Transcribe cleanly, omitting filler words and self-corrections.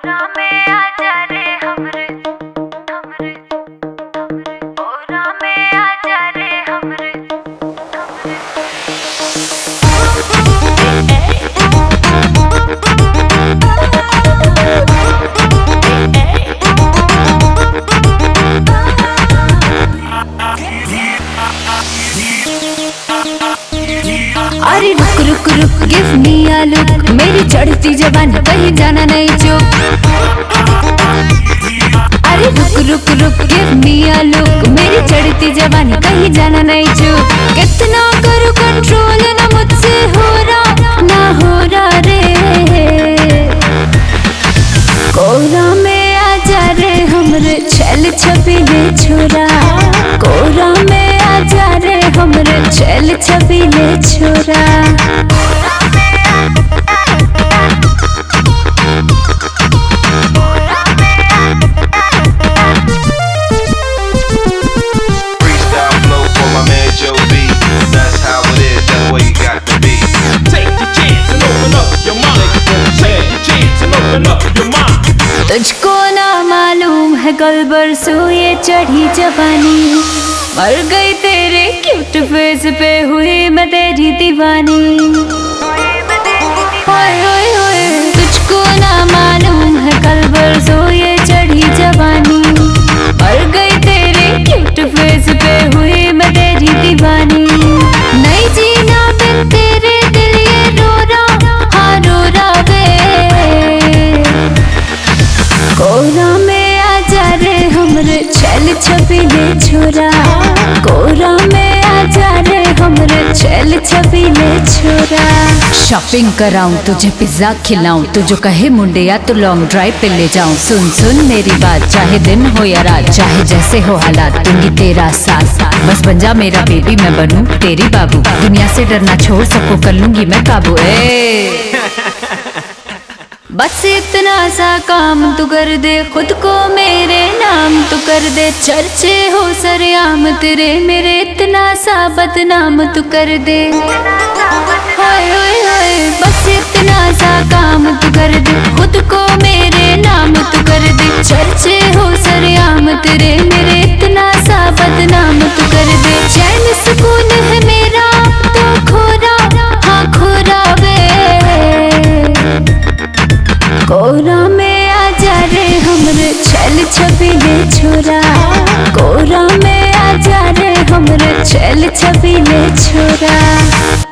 कोरा में आजा रे हमरे हमरे कोरा में आजा रे हमरे अरे रुक रुक रुक गिव मी अ लुक, मेरी चढ़ती जवानी कहीं जाना नहीं चुप। अरे रुक रुक रुक गिव मी अ लुक, मेरी चढ़ती जवानी कहीं जाना नहीं चुप। कितना करूं कंट्रोल ना मुझसे हो रहा ना हो रहा रे। कोरा में आजा रे हमरे छल छबीले छोरा, कोरा में आजा रे हमरे छल छबीले छोरा। Freestyle flow for my man Joe B. That's how it is, that's what you got to be. Take your chance and open up your mind. Take your chance and open up your mind. तुझको ना मालूम है कल बरसों ये चढ़ी जवानी, मर गई तेरे क्यूट फेस पे हुई मैं तेरी दीवानी। हाय हाय हाय तुझको ना मालूम है कल बरसों ये चढ़ी जवानी, मर गई तेरे क्यूट फेस पे हुई मैं तेरी दीवानी। नहीं जीना बिन तेरे दिल ये रो रहा हाँ रो रहा वे। कोरा में आजा रे हमरे छल छबीले छोरा, कोरा में आजा रे हमरे छल छबीले छोरा। शॉपिंग कराऊं तुझे पिज्जा खिलाऊं, तू जो कहे मुंडे या तो लॉन्ग ड्राइव पे ले जाऊं। सुन सुन मेरी बात, चाहे दिन हो या रात, चाहे जैसे हो हालात, दूंगी तेरा साथ। बस बन जा मेरा बेबी मैं बनूं तेरी बाबू, दुनिया से डरना छोड़ सबको कर लूंगी मैं काबू। बस इतना सा काम तू कर दे, खुद को मेरे नाम तू कर दे, चर्चे हो सरेआम तेरे मेरे इतना सा बदनाम तू कर दे। हाय हाय हाय बस इतना सा काम तू कर दे, खुद को मेरे नाम तू कर दे, चर्चे हो सरेआम तेरे मेरे इतना सा बदनाम तू कर दे। चैन सुकून है मेरा तो खोरा हाँ खोरा वे। कोरा में आजा रे हमरे छल छबीले छोरा, कोरा में आजा रे हमरे छल छबीले छोरा।